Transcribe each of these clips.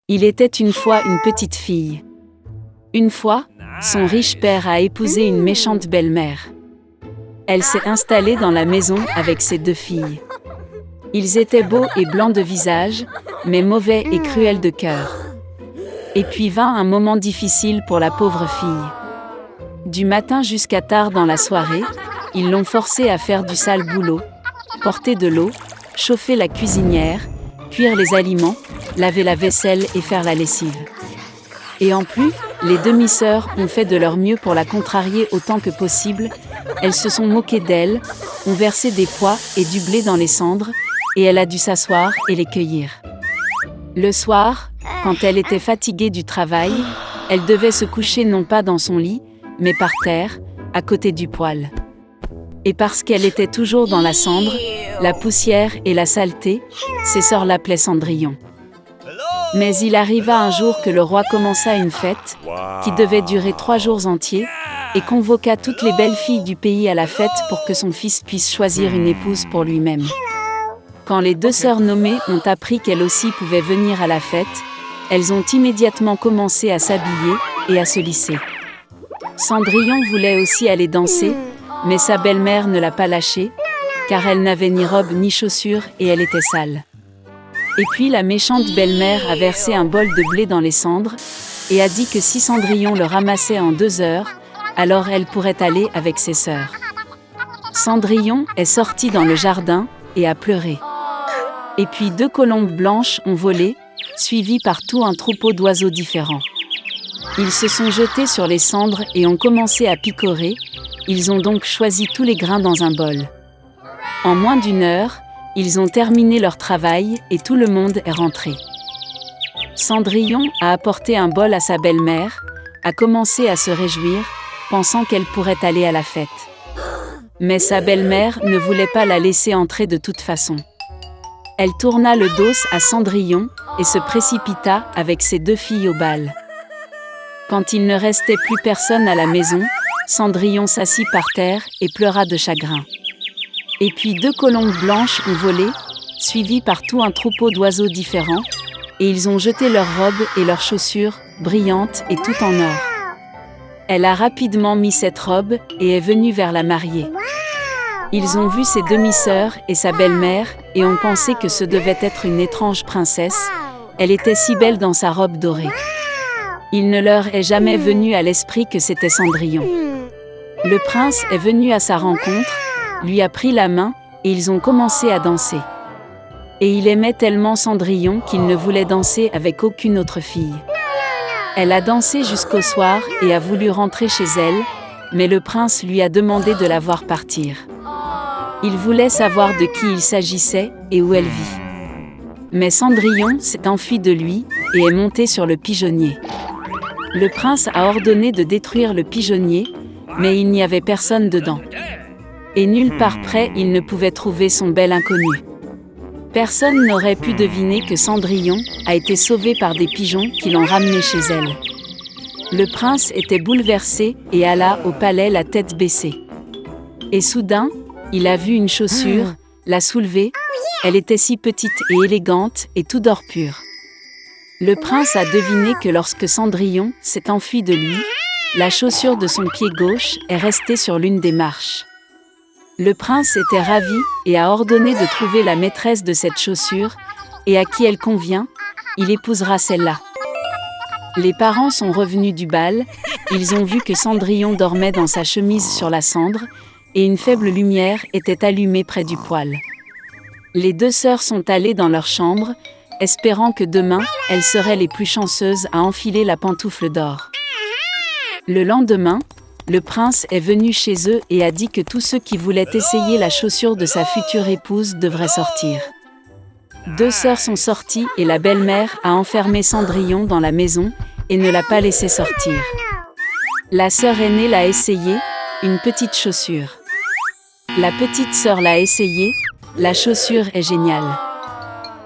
Il était une fois une petite fille. Une fois, son riche père a épousé une méchante belle-mère. Elle s'est installée dans la maison avec ses 2 filles. Ils étaient beaux et blancs de visage, mais mauvais et cruels de cœur. Et puis vint un moment difficile pour la pauvre fille. Du matin jusqu'à tard dans la soirée, ils l'ont forcée à faire du sale boulot, porter de l'eau, chauffer la cuisinière, cuire les aliments, laver la vaisselle et faire la lessive. Et en plus, les demi-sœurs ont fait de leur mieux pour la contrarier autant que possible. Elles se sont moquées d'elle, ont versé des pois et du blé dans les cendres, et elle a dû s'asseoir et les cueillir. Le soir, quand elle était fatiguée du travail, elle devait se coucher non pas dans son lit, mais par terre, à côté du poêle. Et parce qu'elle était toujours dans la cendre, la poussière et la saleté, ses sœurs l'appelaient Cendrillon. Mais il arriva un jour que le roi commença une fête, qui devait durer 3 jours entiers, et convoqua toutes les belles filles du pays à la fête pour que son fils puisse choisir une épouse pour lui-même. Quand les 2 sœurs nommées ont appris qu'elles aussi pouvaient venir à la fête, elles ont immédiatement commencé à s'habiller et à se lisser. Cendrillon voulait aussi aller danser, mais sa belle-mère ne l'a pas lâchée, car elle n'avait ni robe ni chaussures et elle était sale. Et puis la méchante belle-mère a versé un bol de blé dans les cendres, et a dit que si Cendrillon le ramassait en 2 heures, alors elle pourrait aller avec ses sœurs. Cendrillon est sorti dans le jardin, et a pleuré. Et puis 2 colombes blanches ont volé, suivies par tout un troupeau d'oiseaux différents. Ils se sont jetés sur les cendres et ont commencé à picorer, ils ont donc choisi tous les grains dans un bol. En moins d'1 heure, ils ont terminé leur travail et tout le monde est rentré. Cendrillon a apporté un bol à sa belle-mère, a commencé à se réjouir, pensant qu'elle pourrait aller à la fête. Mais sa belle-mère ne voulait pas la laisser entrer de toute façon. Elle tourna le dos à Cendrillon et se précipita avec ses 2 filles au bal. Quand il ne restait plus personne à la maison, Cendrillon s'assit par terre et pleura de chagrin. Et puis 2 colombes blanches ont volé, suivies par tout un troupeau d'oiseaux différents, et ils ont jeté leurs robes et leurs chaussures, brillantes et tout en or. Elle a rapidement mis cette robe et est venue vers la mariée. Ils ont vu ses demi-sœurs et sa belle-mère et ont pensé que ce devait être une étrange princesse. Elle était si belle dans sa robe dorée. Il ne leur est jamais venu à l'esprit que c'était Cendrillon. Le prince est venu à sa rencontre, lui a pris la main, et ils ont commencé à danser. Et il aimait tellement Cendrillon qu'il ne voulait danser avec aucune autre fille. Elle a dansé jusqu'au soir et a voulu rentrer chez elle, mais le prince lui a demandé de la voir partir. Il voulait savoir de qui il s'agissait et où elle vit. Mais Cendrillon s'est enfui de lui et est monté sur le pigeonnier. Le prince a ordonné de détruire le pigeonnier, mais il n'y avait personne dedans. Et nulle part près il ne pouvait trouver son bel inconnu. Personne n'aurait pu deviner que Cendrillon a été sauvée par des pigeons qui l'ont ramenée chez elle. Le prince était bouleversé et alla au palais la tête baissée. Et soudain, il a vu une chaussure, l'a soulevée, elle était si petite et élégante et tout d'or pur. Le prince a deviné que lorsque Cendrillon s'est enfui de lui, la chaussure de son pied gauche est restée sur l'une des marches. Le prince était ravi et a ordonné de trouver la maîtresse de cette chaussure, et à qui elle convient, il épousera celle-là. Les parents sont revenus du bal, ils ont vu que Cendrillon dormait dans sa chemise sur la cendre, et une faible lumière était allumée près du poêle. Les 2 sœurs sont allées dans leur chambre, espérant que demain, elles seraient les plus chanceuses à enfiler la pantoufle d'or. Le lendemain, le prince est venu chez eux et a dit que tous ceux qui voulaient essayer la chaussure de sa future épouse devraient sortir. 2 sœurs sont sorties et la belle-mère a enfermé Cendrillon dans la maison et ne l'a pas laissé sortir. La sœur aînée l'a essayé, une petite chaussure. La petite sœur l'a essayé, la chaussure est géniale.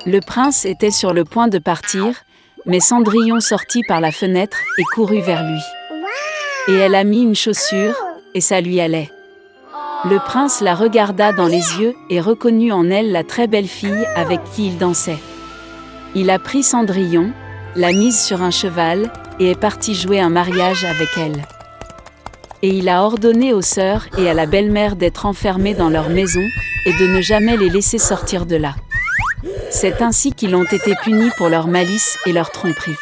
Le prince était sur le point de partir, mais Cendrillon sortit par la fenêtre et courut vers lui. Et elle a mis une chaussure, et ça lui allait. Le prince la regarda dans les yeux et reconnut en elle la très belle fille avec qui il dansait. Il a pris Cendrillon, l'a mise sur un cheval, et est parti jouer un mariage avec elle. Et il a ordonné aux sœurs et à la belle-mère d'être enfermées dans leur maison, et de ne jamais les laisser sortir de là. C'est ainsi qu'ils ont été punis pour leur malice et leur tromperie.